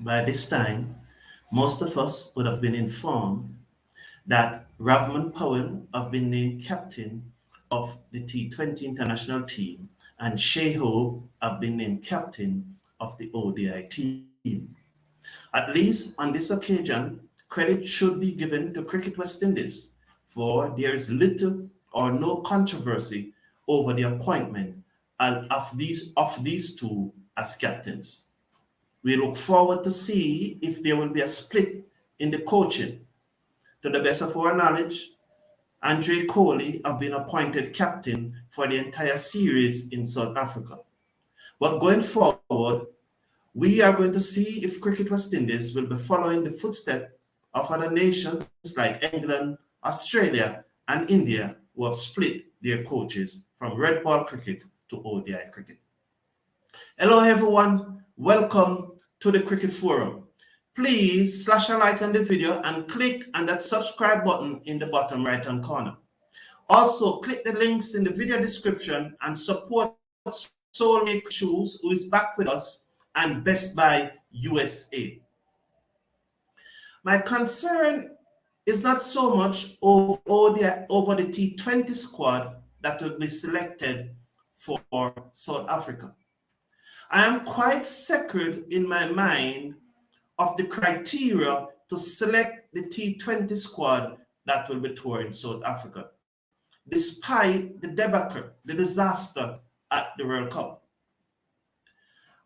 By this time, most of us would have been informed that Ravmon Powell have been named captain of the T20 international team and Shea Hope have been named captain of the ODI team. At least on this occasion, credit should be given to Cricket West Indies, for there is little or no controversy over the appointment of these two as captains. We look forward to see if there will be a split in the coaching. To the best of our knowledge, Andre Coley have been appointed captain for the entire series in South Africa. But going forward, we are going to see if Cricket West Indies will be following the footsteps of other nations like England, Australia, and India who have split their coaches from red ball cricket to ODI cricket. Hello, everyone. Welcome to the Cricket Forum. Please slash a like on the video and click on that subscribe button in the bottom right hand corner. Also, click the links in the video description and support Soulmate Shoes, who is back with us, and Best Buy USA. My concern is not so much over the T20 squad that will be selected for South Africa. I am quite secured in my mind of the criteria to select the T20 squad that will be touring South Africa, despite the debacle, the disaster at the World Cup.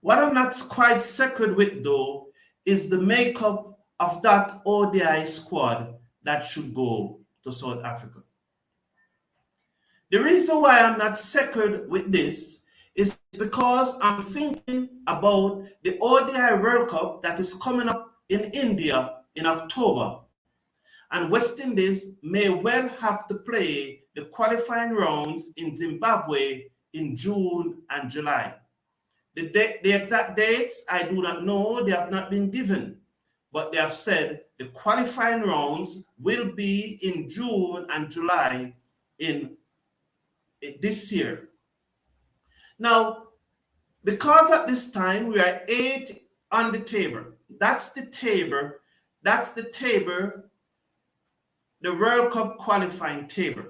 What I'm not quite secured with, though, is the makeup of that ODI squad that should go to South Africa. The reason why I'm not secured with this is because I'm thinking about the ODI World Cup that is coming up in India in October. And West Indies may well have to play the qualifying rounds in Zimbabwe in June and July. The exact dates, I do not know. They have not been given. But they have said the qualifying rounds will be in June and July in this year. Now, because at this time we are 8 on the table, that's the table, the World Cup qualifying table.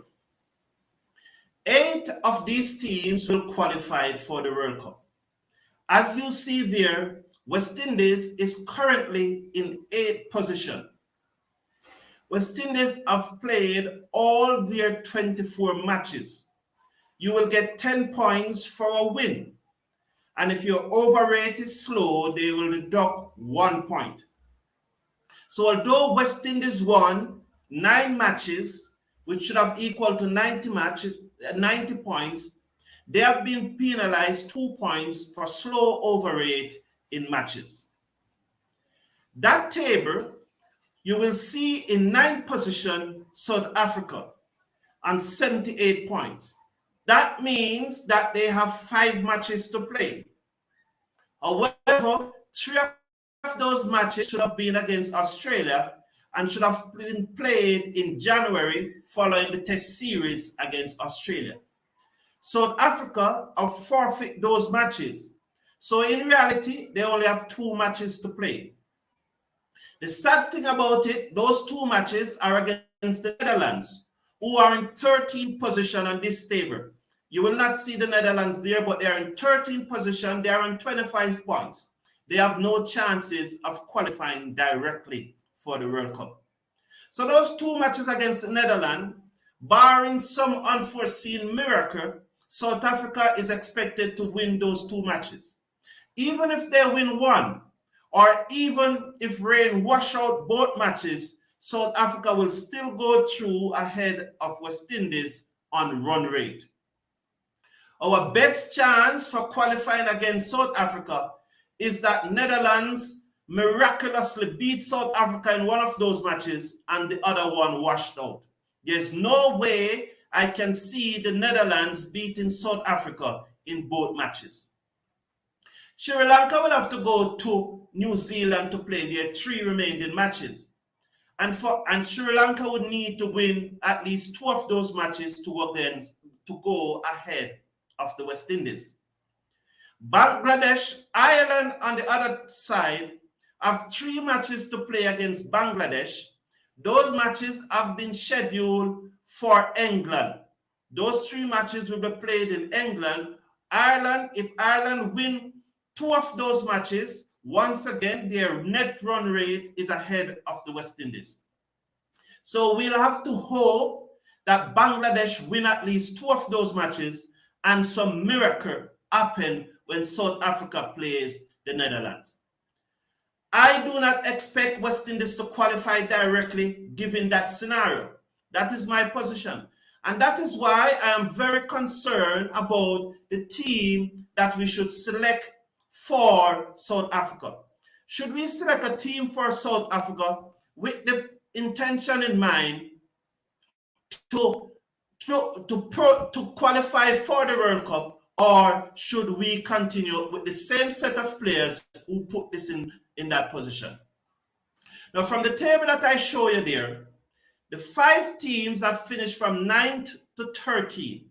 8 of these teams will qualify for the World Cup. As you see there, West Indies is currently in 8th position. West Indies have played all their 24 matches. You will get 10 points for a win. And if your over rate is slow, they will deduct 1 point. So although West Indies won 9 matches, which should have equal to 90 points, they have been penalized 2 points for slow over rate in matches. That table, you will see in 9th position, South Africa, on 78 points. That means that they have 5 matches to play. However, 3 of those matches should have been against Australia and should have been played in January following the test series against Australia. South Africa have forfeit those matches. So in reality, they only have 2 matches to play. The sad thing about it, those 2 matches are against the Netherlands, who are in 13th position on this table. You will not see the Netherlands there, but they are in 13th position. They are on 25 points. They have no chances of qualifying directly for the World Cup. So those 2 matches against the Netherlands, barring some unforeseen miracle, South Africa is expected to win those 2 matches. Even if they win 1, or even if rain wash out both matches, South Africa will still go through ahead of West Indies on run rate. Our best chance for qualifying against South Africa is that Netherlands miraculously beat South Africa in one of those matches and the other one washed out. There's no way I can see the Netherlands beating South Africa in both matches. Sri Lanka will have to go to New Zealand to play their 3 remaining matches. And Sri Lanka would need to win at least 2 of those matches to go ahead of the West Indies. Bangladesh, Ireland on the other side have 3 matches to play against Bangladesh. Those matches have been scheduled for England. Those 3 matches will be played in England. Ireland, if Ireland win 2 of those matches, once again, their net run rate is ahead of the West Indies. So we'll have to hope that Bangladesh win at least 2 of those matches and some miracle happen when South Africa plays the Netherlands. I do not expect West Indies to qualify directly given that scenario. That is my position. And that is why I am very concerned about the team that we should select for South Africa. Should we select a team for South Africa with the intention in mind to qualify for the World Cup, or should we continue with the same set of players who put this in that position? Now, from the table that I show you there, the 5 teams that finished from 9th to 13.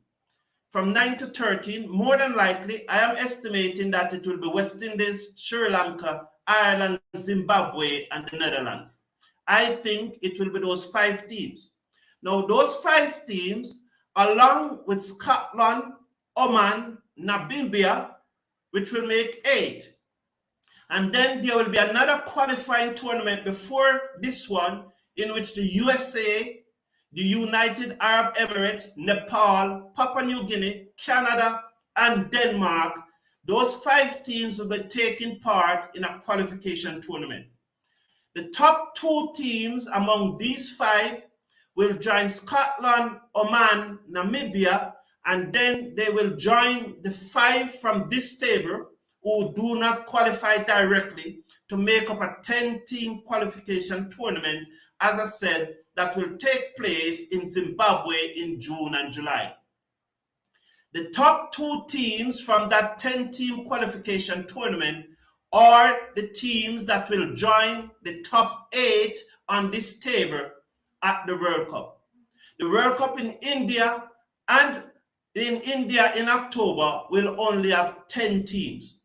From 9 to 13, more than likely, I am estimating that it will be West Indies, Sri Lanka, Ireland, Zimbabwe, and the Netherlands. I think it will be those 5 teams. Now, those 5 teams, along with Scotland, Oman, Namibia, which will make 8. And then there will be another qualifying tournament before this one, in which the USA, the United Arab Emirates, Nepal, Papua New Guinea, Canada, and Denmark, those 5 teams will be taking part in a qualification tournament. The top 2 teams among these 5 will join Scotland, Oman, Namibia, and then they will join the 5 from this table who do not qualify directly to make up a 10-team qualification tournament, as I said, that will take place in Zimbabwe in June and July. The top 2 teams from that 10-team qualification tournament are the teams that will join the top 8 on this table at the World Cup. The World Cup in India in October will only have 10 teams.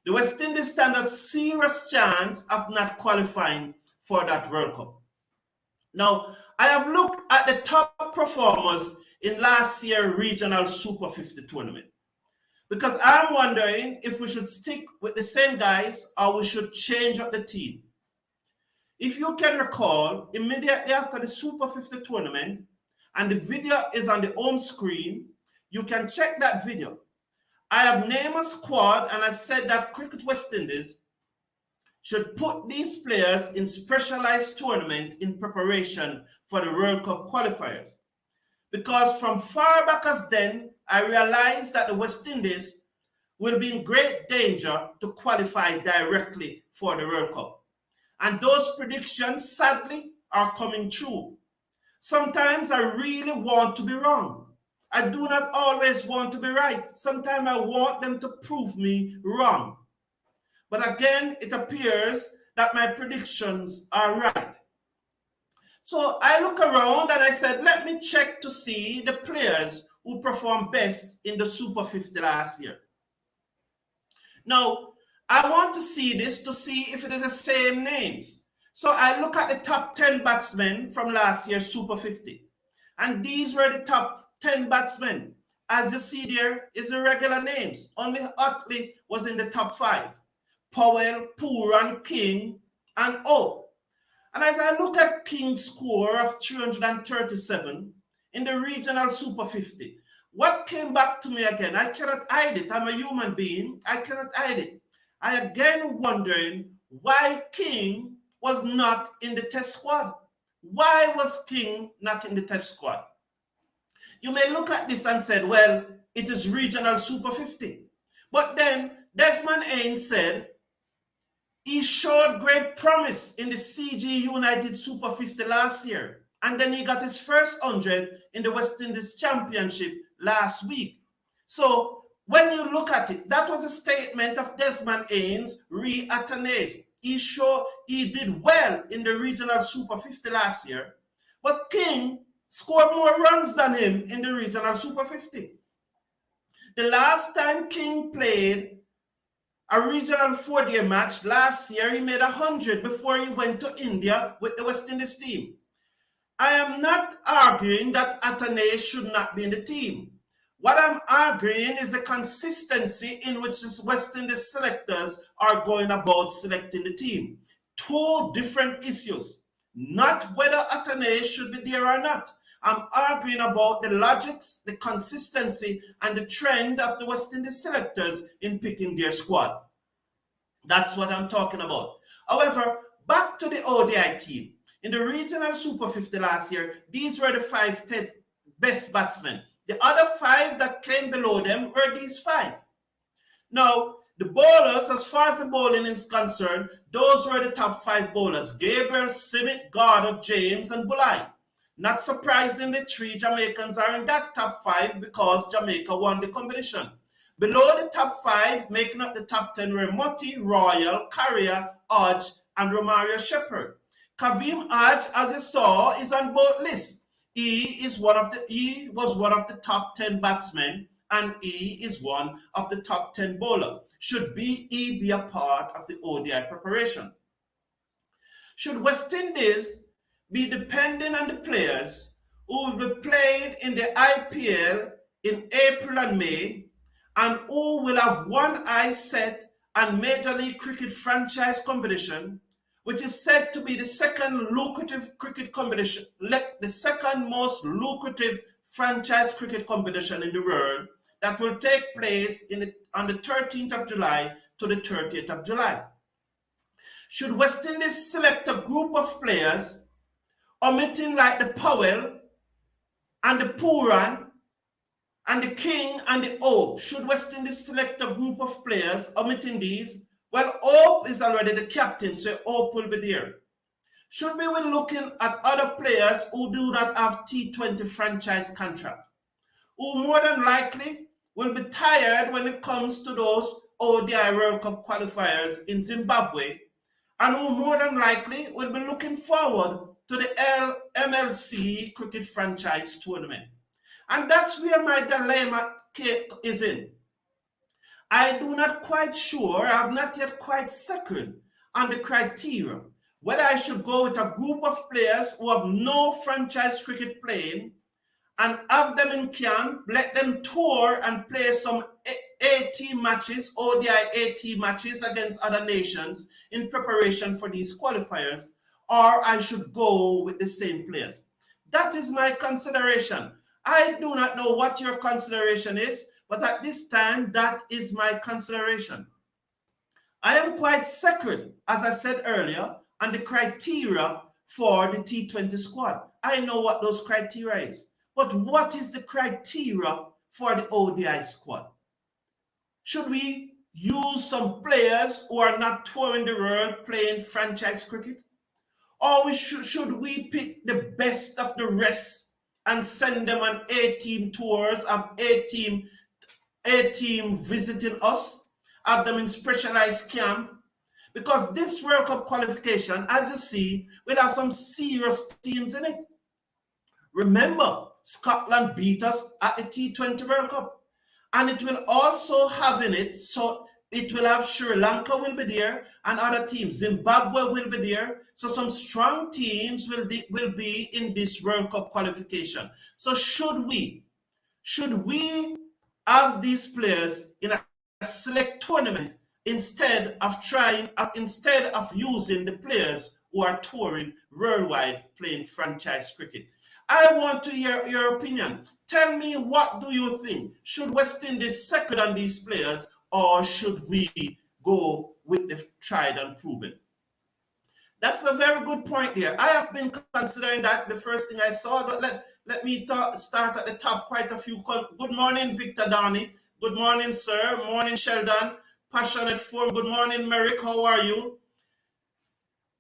The West Indies stand a serious chance of not qualifying for that World Cup. Now, I have looked at the top performers in last year's regional Super 50 tournament, because I'm wondering if we should stick with the same guys or we should change up the team. If you can recall, immediately after the Super 50 tournament, and the video is on the home screen, you can check that video. I have named a squad and I said that Cricket West Indies should put these players in specialized tournament in preparation for the World Cup qualifiers. Because from far back as then, I realized that the West Indies will be in great danger to qualify directly for the World Cup. And those predictions, sadly, are coming true. Sometimes I really want to be wrong. I do not always want to be right. Sometimes I want them to prove me wrong. But again, it appears that my predictions are right. So I look around and I said, let me check to see the players who performed best in the Super 50 last year. Now, I want to see this to see if it is the same names. So I look at the top 10 batsmen from last year's Super 50. And these were the top 10 batsmen. As you see there is the regular names. Only Utley was in the top 5. Powell, Pooran, King, and O. And as I look at King's score of 337 in the regional Super 50, what came back to me again? I cannot hide it. I'm a human being. I cannot hide it. I again wondering why King was not in the test squad. Why was King not in the test squad? You may look at this and say, well, it is regional Super 50. But then Desmond Haynes said he showed great promise in the CG United Super 50 last year. And then he got his first 100 in the West Indies Championship last week. So when you look at it, that was a statement of Desmond Haynes re Atenes. He did well in the regional Super 50 last year, but King scored more runs than him in the regional Super 50. The last time King played a regional 4-day match. Last year, he made 100 before he went to India with the West Indies team. I am not arguing that Atanay should not be in the team. What I'm arguing is the consistency in which the West Indies selectors are going about selecting the team. Two different issues. Not whether Atanay should be there or not. I'm arguing about the logics, the consistency, and the trend of the West Indies selectors in picking their squad. That's what I'm talking about. However, back to the ODI team. In the regional Super 50 last year, these were the 5 best batsmen. The other 5 that came below them were these 5. Now, the bowlers, as far as the bowling is concerned, those were the top 5 bowlers: Gabriel, Simic, Gardner, James, and Bulai. Not surprisingly, 3 Jamaicans are in that top 5 because Jamaica won the competition. Below the top 5, making up the top 10 were Motti, Royal, Carrier, Hodge, and Romario Shepherd. Kavim Hodge, as you saw, is on both lists. He was one of the top 10 batsmen, and he is one of the top 10 bowler. Should he be a part of the ODI preparation? Should West Indies be depending on the players who will be playing in the IPL in April and May, and who will have one eye set on Major League Cricket franchise competition, which is said to be the second lucrative cricket competition, the second most lucrative franchise cricket competition in the world, that will take place on the 13th of July to the 30th of July. Should West Indies select a group of players, omitting like the Powell and the Puran and the King and the Hope? Should West Indies select a group of players, omitting these? Well, Hope is already the captain, so Hope will be there. Should we be looking at other players who do not have T20 franchise contract, who more than likely will be tired when it comes to those ODI World Cup qualifiers in Zimbabwe, and who more than likely will be looking forward to the MLC cricket franchise tournament? And that's where my dilemma is in. I do not quite sure, I have not yet quite settled on the criteria, whether I should go with a group of players who have no franchise cricket playing and have them in camp, let them tour and play some AT matches, ODI AT matches against other nations in preparation for these qualifiers, or I should go with the same players. That is my consideration. I do not know what your consideration is, but at this time, that is my consideration. I am quite settled, as I said earlier, on the criteria for the T20 squad. I know what those criteria is. But what is the criteria for the ODI squad? Should we use some players who are not touring the world playing franchise cricket? Or should we pick the best of the rest and send them on A-team tours, of A-team visiting us, have them in specialized camp? Because this World Cup qualification, as you see, will have some serious teams in it. Remember, Scotland beat us at the T20 World Cup. And it will also have in it, so it will have Sri Lanka will be there and other teams. Zimbabwe will be there. So some strong teams will be in this World Cup qualification. So should we have these players in a select tournament instead of using the players who are touring worldwide playing franchise cricket? I want to hear your opinion. Tell me, what do you think? Should West Indies settle on these players, or should we go with the tried and proven? That's a very good point there. I have been considering that the first thing I saw, but let me start at the top. Quite a few. Good morning, Victor Downey. Good morning, sir. Morning, Sheldon. Passionate Form. Good morning, Merrick. How are you?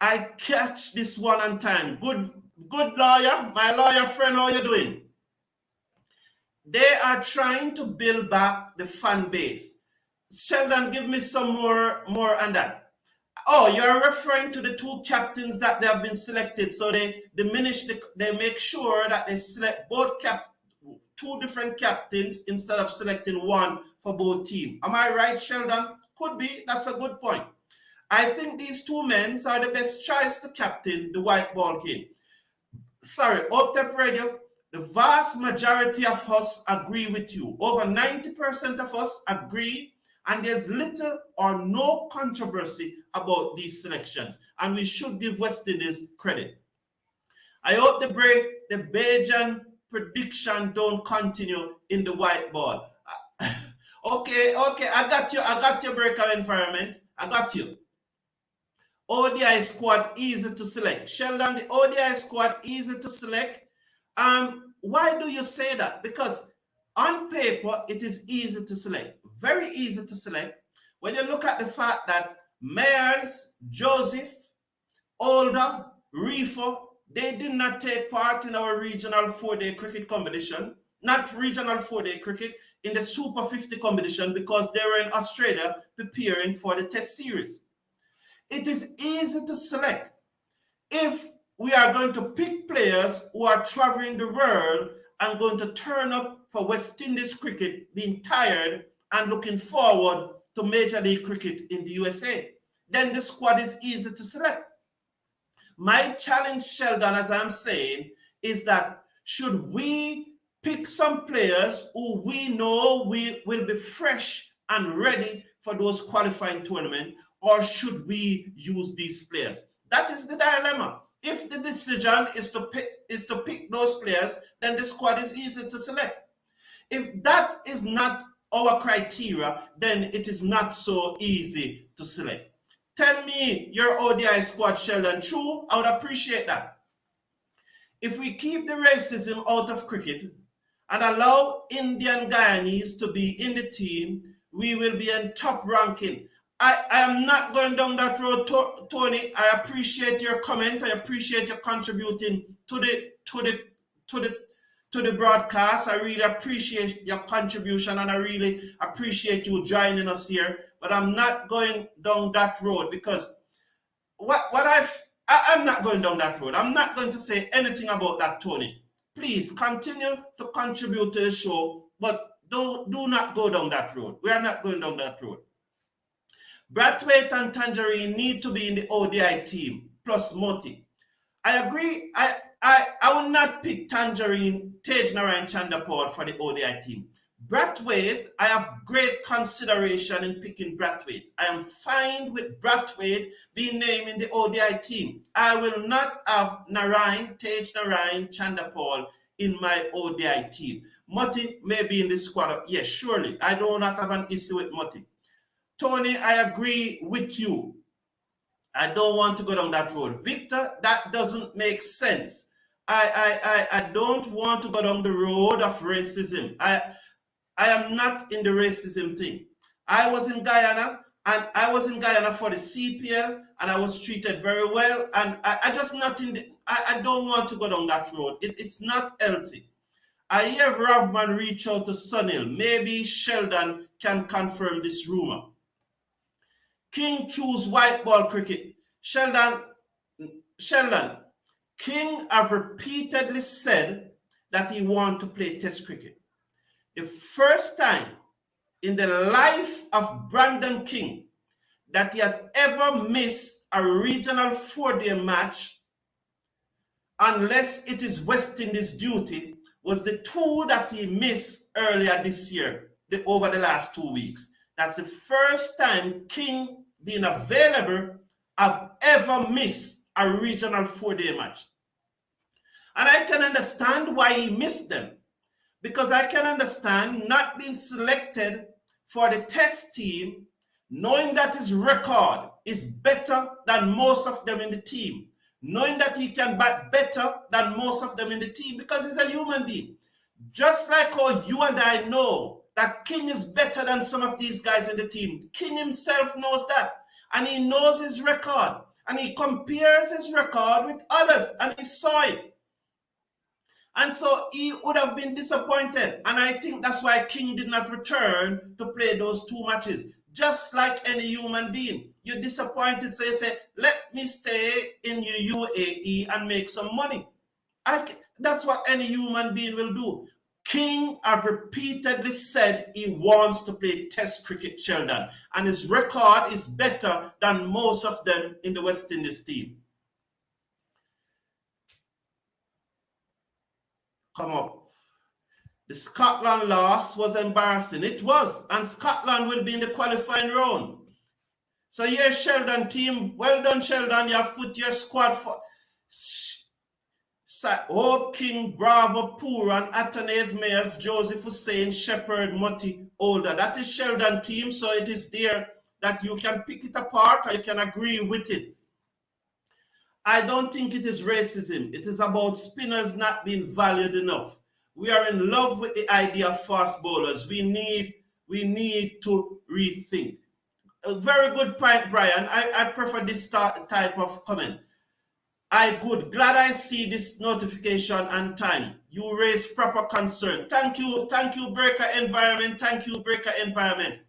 I catch this one on time. Good lawyer. My lawyer friend, how are you doing? They are trying to build back the fan base. Sheldon, give me some more on that. Oh, you're referring to the 2 captains that they have been selected. So they make sure that they select 2 different captains instead of selecting one for both teams. Am I right, Sheldon? Could be. That's a good point. I think these two men are the best choice to captain the white ball game. Sorry, Optep Radio, the vast majority of us agree with you. Over 90% of us agree, and there's little or no controversy about these selections. And we should give West Indies credit. I hope the Bajan prediction don't continue in the white ball. Okay, I got your breakaway environment. I got you. ODI squad easy to select. Sheldon, the ODI squad easy to select. Why do you say that? Because on paper, it is easy to select. Very easy to select. When you look at the fact that Mayers, Joseph, Older, Reefer, they did not take part in our regional 4-day cricket competition. Not regional 4-day cricket, in the Super 50 competition because they were in Australia preparing for the test series. It is easy to select. If we are going to pick players who are traveling the world and going to turn up for West Indies cricket, being tired and looking forward to Major League Cricket in the USA, then the squad is easy to select. My challenge, Sheldon, as I'm saying, is that should we pick some players who we know will be fresh and ready for those qualifying tournaments, or should we use these players? That is the dilemma. If the decision is to pick those players, then the squad is easy to select. If that is not our criteria, then it is not so easy to select. Tell me your ODI squad, Sheldon. True, I would appreciate that. If we keep the racism out of cricket and allow Indian Guyanese to be in the team, we will be in top ranking. I am not going down that road, Tony. I appreciate your comment. I appreciate your contributing to the broadcast. I really appreciate your contribution, and I really appreciate you joining us here. But I'm not going down that road because I'm not going down that road. I'm not going to say anything about that, Tony. Please continue to contribute to the show, but do not go down that road. We are not going down that road. Brathwaite and Tangerine need to be in the ODI team, plus Moti. I agree. I will not pick Tangerine, Tejnara, and Chanderpaul for the ODI team. Brathwaite, I have great consideration in picking Brathwaite. I am fine with Brathwaite being named in the ODI team. I will not have Tejnara, Chanderpaul in my ODI team. Moti may be in the squad. Yes, surely. I do not have an issue with Moti. Tony, I agree with you. I don't want to go down that road. Victor, that doesn't make sense. I don't want to go down the road of racism. I am not in the racism thing. I was in Guyana, and I was in Guyana for the CPL, and I was treated very well. And I don't want to go down that road. It's not healthy. I hear Ravmon reach out to Sunil. Maybe Sheldon can confirm this rumor. King choose white ball cricket. Sheldon, King have repeatedly said that he want to play test cricket. The first time in the life of Brandon King that he has ever missed a regional 4-day match, unless it is West Indies duty, was the two that he missed earlier this year, over the last 2 weeks. That's the first time King being available have ever missed a regional 4-day match. And I can understand why he missed them, because I can understand not being selected for the test team, knowing that his record is better than most of them in the team, knowing that he can bat better than most of them in the team because he's a human being. Just like how you and I know that King is better than some of these guys in the team. King himself knows that. And he knows his record. And he compares his record with others. And he saw it. And so he would have been disappointed. And I think that's why King did not return to play those 2 matches. Just like any human being. You're disappointed, so you say, let me stay in your UAE and make some money. That's what any human being will do. King have repeatedly said he wants to play Test cricket, Sheldon, and his record is better than most of them in the West Indies team. Come up. The Scotland loss was embarrassing. It was, and Scotland will be in the qualifying round. So here, Sheldon team, well done, Sheldon. You have put your squad for Hope, King, Bravo, Puran, Athanaze, Mayers, Joseph Hussein, Shepherd, Mutti, Older. That is Sheldon team, so it is there that you can pick it apart or you can agree with it. I don't think it is racism. It is about spinners not being valued enough. We are in love with the idea of fast bowlers. We need to rethink. A very good point, Brian. I prefer this type of comment. Glad I see this notification on time. You raise proper concern. Thank you, Breaker Environment. Thank you, Breaker Environment.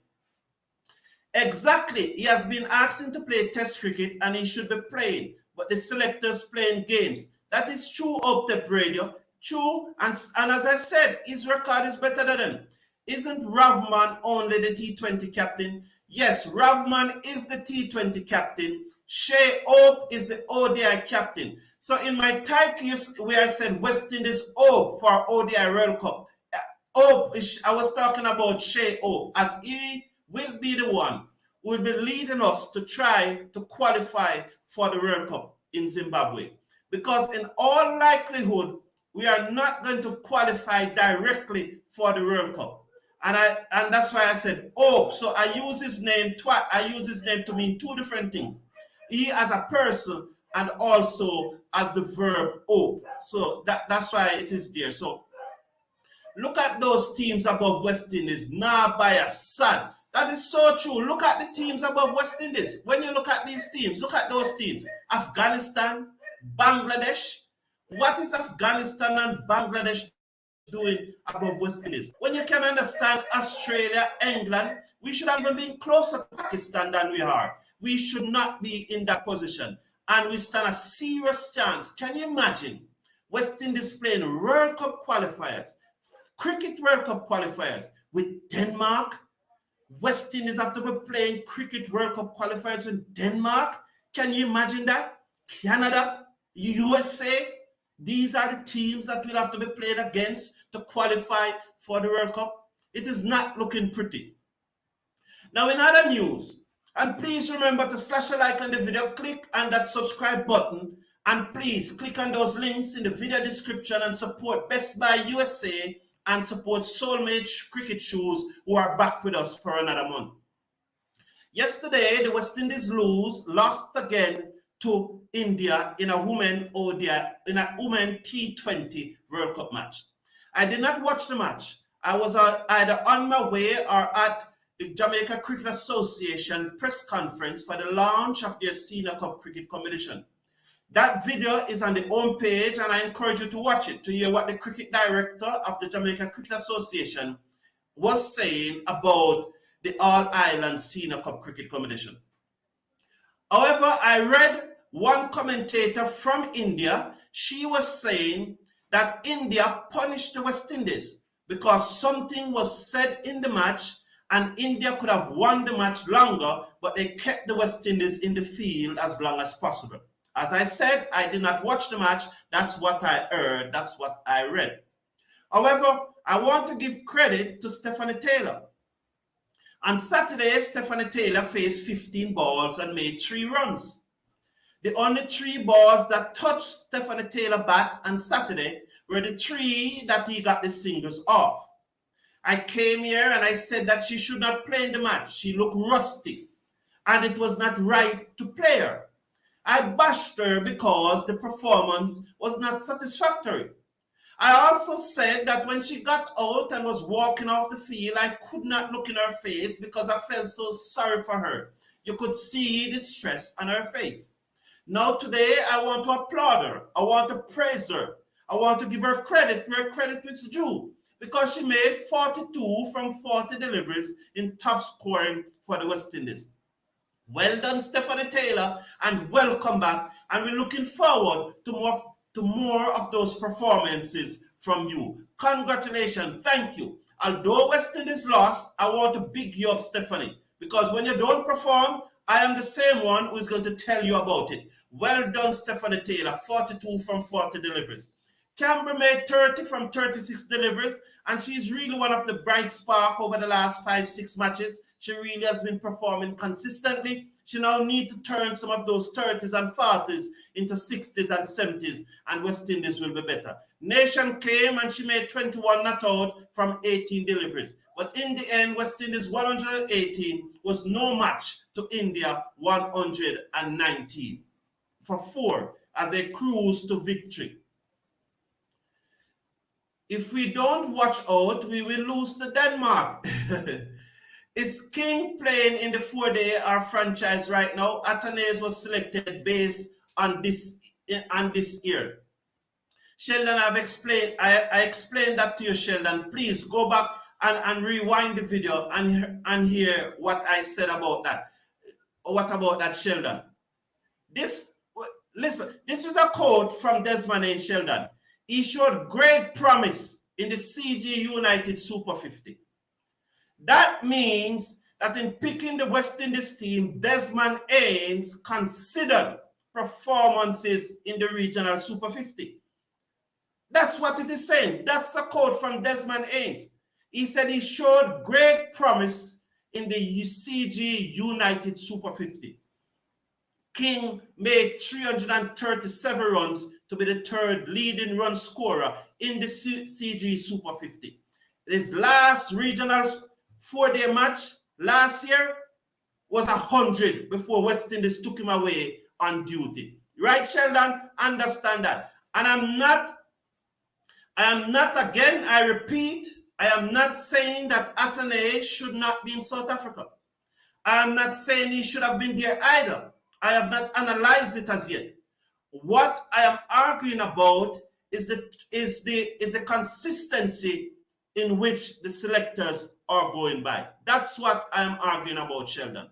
Exactly. He has been asking to play Test cricket and he should be playing, but the selectors playing games. That is true, Optep Radio. True, and as I said, his record is better than him. Isn't Ravmon only the T20 captain? Yes, Ravmon is the T20 captain. Shea Hope is the ODI captain. So in my title where I said West Indies Hope for ODI World Cup, I was talking about Shea Hope, as he will be the one who will be leading us to try to qualify for the World Cup in Zimbabwe. Because in all likelihood, we are not going to qualify directly for the World Cup. And that's why I said Hope. So I use his name twice. I use his name to mean two different things. He as a person and also as the verb hope. So that's why it is there. So look at those teams above West Indies. Nabaya, Sad. That is so true. Look at the teams above West Indies. When you look at these teams, look at those teams. Afghanistan, Bangladesh. What is Afghanistan and Bangladesh doing above West Indies? When you can understand Australia, England, we should have even been closer to Pakistan than we are. We should not be in that position. And we stand a serious chance. Can you imagine West Indies playing World Cup qualifiers, Cricket World Cup qualifiers with Denmark? West Indies have to be playing Cricket World Cup qualifiers with Denmark? Can you imagine that? Canada, USA? These are the teams that we'll have to be playing against to qualify for the World Cup. It is not looking pretty. Now, in other news, and please remember to slash a like on the video, click on that subscribe button, and please click on those links in the video description and support Best Buy USA and support Soulmate Cricket Shoes, who are back with us for another month. Yesterday, the West Indies lost again to India in a women ODI, in a women T20 World Cup match. I did not watch the match. I was either on my way or at the Jamaica Cricket Association press conference for the launch of their Senior Cup Cricket competition. That video is on the home page, and I encourage you to watch it to hear what the cricket director of the Jamaica Cricket Association was saying about the All-Ireland Senior Cup Cricket competition. However, I read one commentator from India. She was saying that India punished the West Indies because something was said in the match and India could have won the match longer, but they kept the West Indies in the field as long as possible. As I said, I did not watch the match. That's what I heard. That's what I read. However, I want to give credit to Stephanie Taylor. On Saturday, Stephanie Taylor faced 15 balls and made 3 runs. The only 3 balls that touched Stephanie Taylor bat on Saturday were the 3 that he got the singles off. I came here and I said that she should not play in the match. She looked rusty and it was not right to play her. I bashed her because the performance was not satisfactory. I also said that when she got out and was walking off the field, I could not look in her face because I felt so sorry for her. You could see the stress on her face. Now today, I want to applaud her. I want to praise her. I want to give her credit where credit is due because she made 42 from 40 deliveries in top scoring for the West Indies. Well done, Stephanie Taylor, and welcome back. And we're looking forward to more of those performances from you. Congratulations. Thank you. Although West Indies lost, I want to big you up, Stephanie, because when you don't perform, I am the same one who is going to tell you about it. Well done, Stephanie Taylor. 42 from 40 deliveries. Canberra made 30 from 36 deliveries, and she's really one of the bright spark over the last 5-6 matches. She really has been performing consistently. She now needs to turn some of those 30s and 40s into 60s and 70s, and West Indies will be better. Nation came and she made 21 not out from 18 deliveries. But in the end, West Indies 118 was no match to India 119 for 4 as they cruise to victory. If we don't watch out, we will lose to Denmark. Is King playing in the 4-day franchise right now? Athanaze was selected based on this year. Sheldon, I explained that to you, Sheldon. Please go back and rewind the video and hear what I said about that. What about that, Sheldon? Listen, this is a quote from Desmond and Sheldon. He showed great promise in the CG United Super 50. That means that in picking the West Indies team, Desmond Haynes considered performances in the regional Super 50. That's what it is saying. That's a quote from Desmond Haynes. He said he showed great promise in the CG United Super 50. King made 337 runs to be the third leading run scorer in the CG Super 50. His last regional 4-day match last year was 100 before West Indies took him away on duty. Right, Sheldon? Understand that. And I am not, again, I repeat, I am not saying that Athanaze should not be in South Africa. I am not saying he should have been there either. I have not analyzed it as yet. What I am arguing about is the consistency in which the selectors are going by. That's what I am arguing about, Sheldon.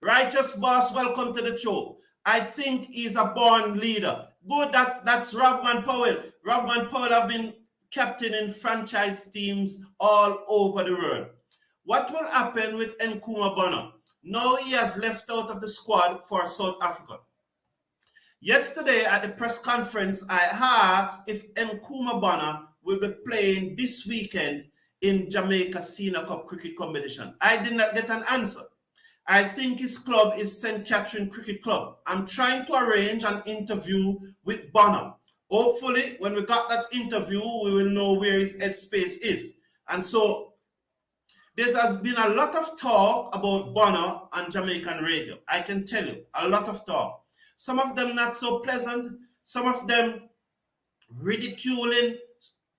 Righteous Boss, welcome to the show. I think he's a born leader. Good, that's Ravmon Powell. Ravmon Powell have been captain in franchise teams all over the world. What will happen with Nkrumah Bonner? Now he has left out of the squad for South Africa. Yesterday at the press conference, I asked if Nkrumah Bonner will be playing this weekend in Jamaica Senior Cup cricket competition. I did not get an answer. I think his club is St. Catherine Cricket Club. I'm trying to arrange an interview with Bonner. Hopefully, when we got that interview, we will know where his headspace is. And so, there has been a lot of talk about Bonner on Jamaican radio. I can tell you, a lot of talk. Some of them not so pleasant. Some of them ridiculing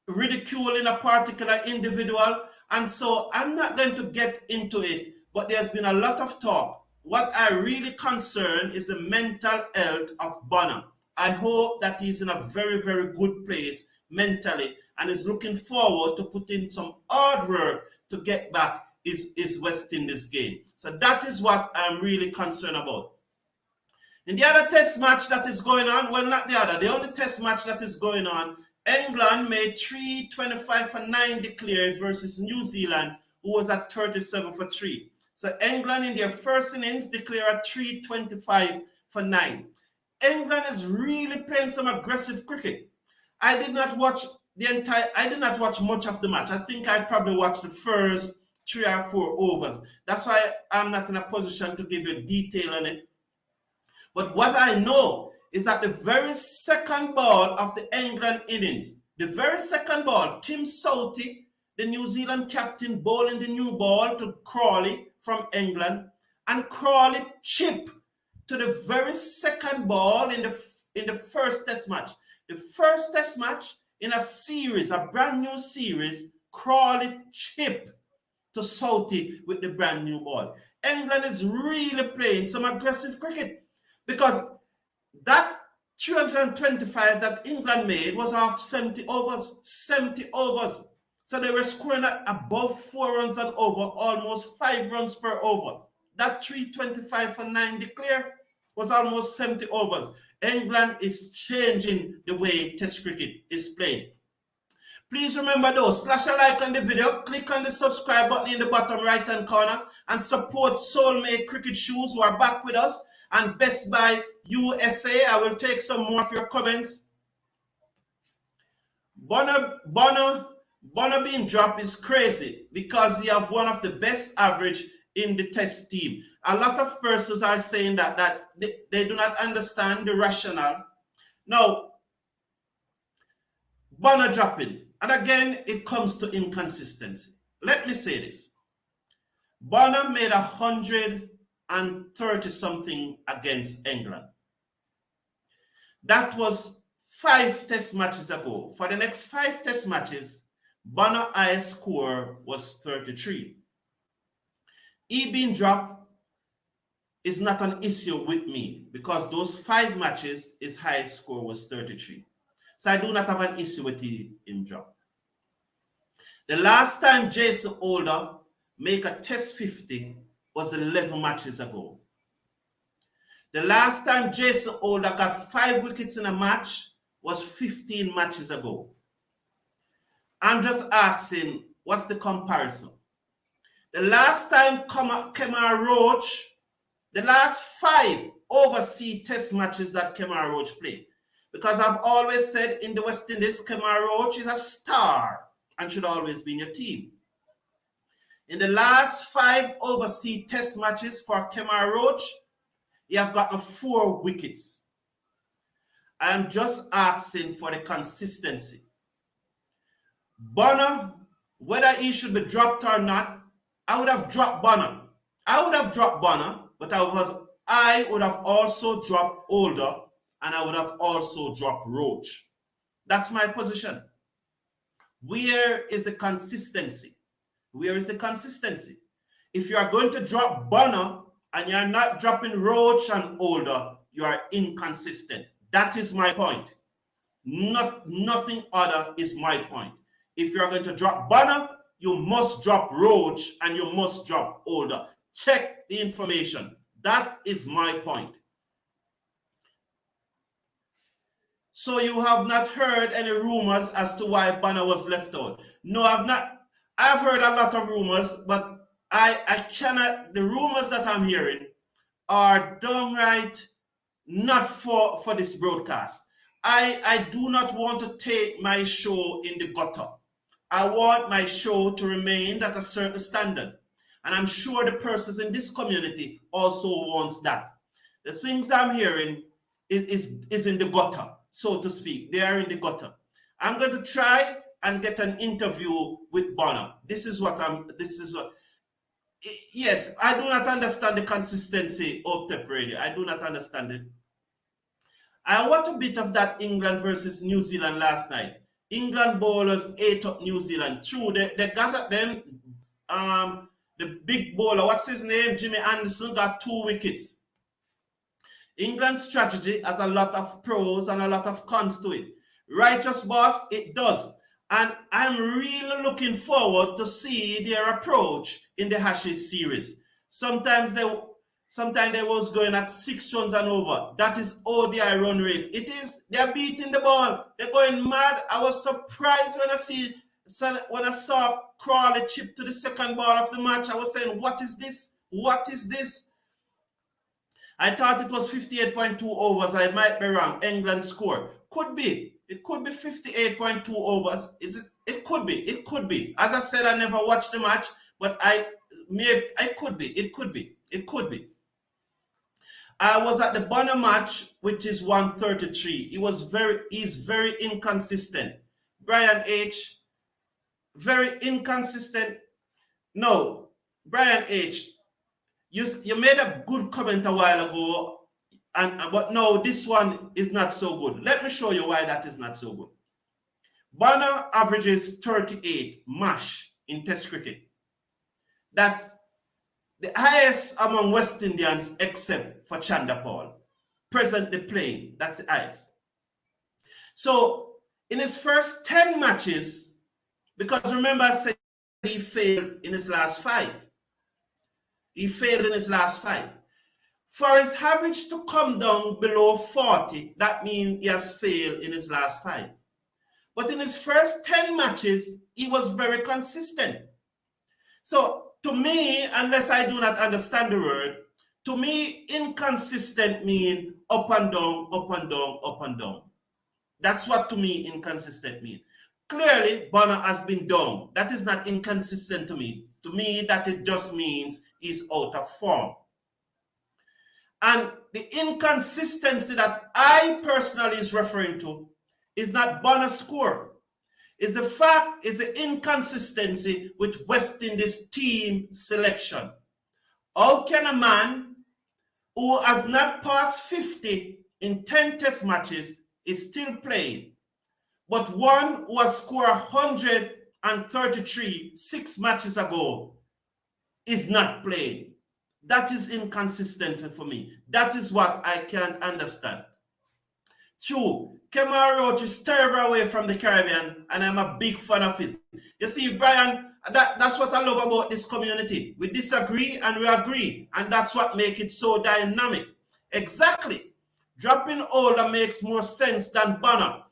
a particular individual. And so, I'm not going to get into it. But there's been a lot of talk. What I really concern is the mental health of Bonner. I hope that he's in a very, very good place mentally and is looking forward to put in some hard work to get back his West Indies game. So that is what I'm really concerned about. In the other test match that is going on, well, not the other, the only test match that is going on, England made 325 for 9 declared versus New Zealand, who was at 37 for 3. So England in their first innings declared 325 for 9. England is really playing some aggressive cricket. I did not watch much of the match. I think I probably watched the first 3 or 4 overs. That's why I'm not in a position to give you detail on it. But what I know is that the very second ball of the England innings, the very second ball, Tim Southee, the New Zealand captain, bowling the new ball to Crawley from England, and Crawley chipped to the very second ball in the first test match. The first test match in a series, a brand new series, Crawley chipped to Southee with the brand new ball. England is really playing some aggressive cricket because that 325 that England made was off 70 overs. 70 overs. So they were scoring at above 4 runs an over, almost 5 runs per over. That 325 for 9 declare was almost 70 overs. England is changing the way Test cricket is played. Please remember though, slash a like on the video, click on the subscribe button in the bottom right hand corner, and support Soulmate Cricket Shoes who are back with us, and Best Buy USA. I will take some more of your comments. Bonner being dropped is crazy because he have one of the best average in the test team. A lot of persons are saying that they do not understand the rationale. Now, Bonner dropping, and again, it comes to inconsistency. Let me say this. Bonner made 130 something against England. That was 5 test matches ago. For the next 5 test matches, Bonner's highest score was 33. He being dropped is not an issue with me because those 5 matches, his highest score was 33. So I do not have an issue with him drop. The last time Jason Holder make a test 50 was 11 matches ago. The last time Jason Holder got 5 wickets in a match was 15 matches ago. I'm just asking, what's the comparison? The last time Kemar Roach, the last 5 overseas test matches that Kemar Roach played, because I've always said in the West Indies, Kemar Roach is a star and should always be in your team. In the last 5 overseas test matches for Kemar Roach, he have gotten 4 wickets. I'm just asking for the consistency. Bonner, whether he should be dropped or not, I would have dropped Bonner. But I would have also dropped Holder, and I would have also dropped Roach. That's my position. Where is the consistency? Where is the consistency? If you are going to drop Bonner and you're not dropping Roach and Holder, you are inconsistent. That is my point. Nothing other is my point. If you're going to drop Bonner, you must drop Roach and you must drop Holder. Check the information. That is my point. So you have not heard any rumors as to why Bonner was left out? No, I've not. I've heard a lot of rumors, but I cannot. The rumors that I'm hearing are downright not for this broadcast. I do not want to take my show in the gutter. I want my show to remain at a certain standard. And I'm sure the persons in this community also wants that. The things I'm hearing is in the gutter, so to speak. They are in the gutter. I'm going to try and get an interview with Bonner. Yes, I do not understand the consistency of Tep Radio. I do not understand it. I watched a bit of that England versus New Zealand last night. England bowlers ate up New Zealand. True, they got at them. The big bowler, what's his name? Jimmy Anderson got 2 wickets. England's strategy has a lot of pros and a lot of cons to it. Righteous boss, it does. And I'm really looking forward to see their approach in the Ashes series. Sometimes they was going at 6 runs and over. That is ODI run rate. They're beating the ball. They're going mad. I was surprised when I saw Crawley chip to the second ball of the match. I was saying, what is this? What is this? I thought it was 58.2 overs. I might be wrong. England score. Could be. It could be 58.2 overs. It could be. It could be. As I said, I never watched the match, but it could be. It could be. It could be. I was at the Bonner match, which is 133. He's very inconsistent. Brian H. Very inconsistent. No, Brian H. You made a good comment a while ago, but no, this one is not so good. Let me show you why that is not so good. Bonner averages 38 mash in Test cricket. That's the highest among West Indians except for Chanda Paul. Presently playing, that's the highest. So in his first 10 matches, because remember I said he failed in his last 5. He failed in his last 5. For his average to come down below 40, that means he has failed in his last 5. But in his first 10 matches, he was very consistent. So to me, unless I do not understand the word, to me, inconsistent mean up and down, up and down, up and down. That's what to me inconsistent mean. Clearly, Bonner has been down. That is not inconsistent to me. To me, that it just means he's out of form. And the inconsistency that I personally is referring to is not Bonner's score. Is the fact, is the inconsistency with West Indies team selection. How can a man who has not passed 50 in 10 test matches is still playing, but one who has scored 133 6 matches ago is not playing? That is inconsistent for me. That is what I can't understand. Two, Kemar Roach is terrible away from the Caribbean, and I'm a big fan of his. You see, Brian, that's what I love about this community. We disagree and we agree, and that's what makes it so dynamic. Exactly. Dropping Ola makes more sense than Bonner.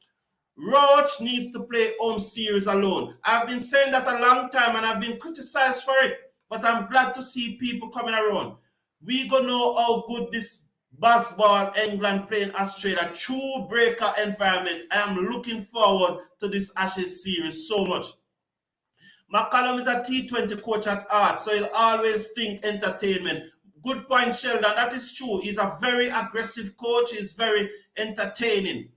Roach needs to play home series alone. I've been saying that a long time, and I've been criticized for it, but I'm glad to see people coming around. We gonna know how good this basketball England playing Australia, true breaker environment. I am looking forward to this Ashes series so much. McCallum is a T20 coach at heart, so he'll always think entertainment. Good point, Sheldon. That is true. He's a very aggressive coach. He's very entertaining.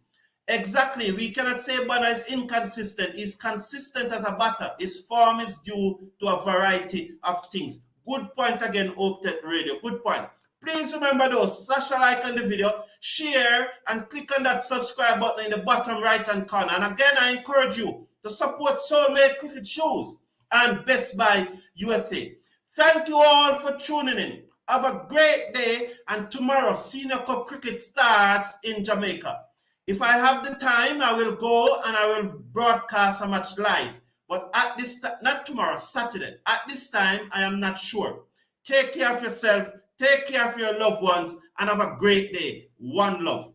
Exactly. We cannot say Bonner is inconsistent. He's consistent as a batter. His form is due to a variety of things. Good point again, Optet Radio. Good point. Please remember though, slash a like on the video, share, and click on that subscribe button in the bottom right-hand corner. And again, I encourage you to support Soulmate Cricket Shows and Best Buy USA. Thank you all for tuning in. Have a great day, and tomorrow Senior Cup Cricket starts in Jamaica. If I have the time, I will go and I will broadcast a match live. But at this time, not tomorrow, Saturday. At this time, I am not sure. Take care of yourself. Take care of your loved ones and have a great day. One love.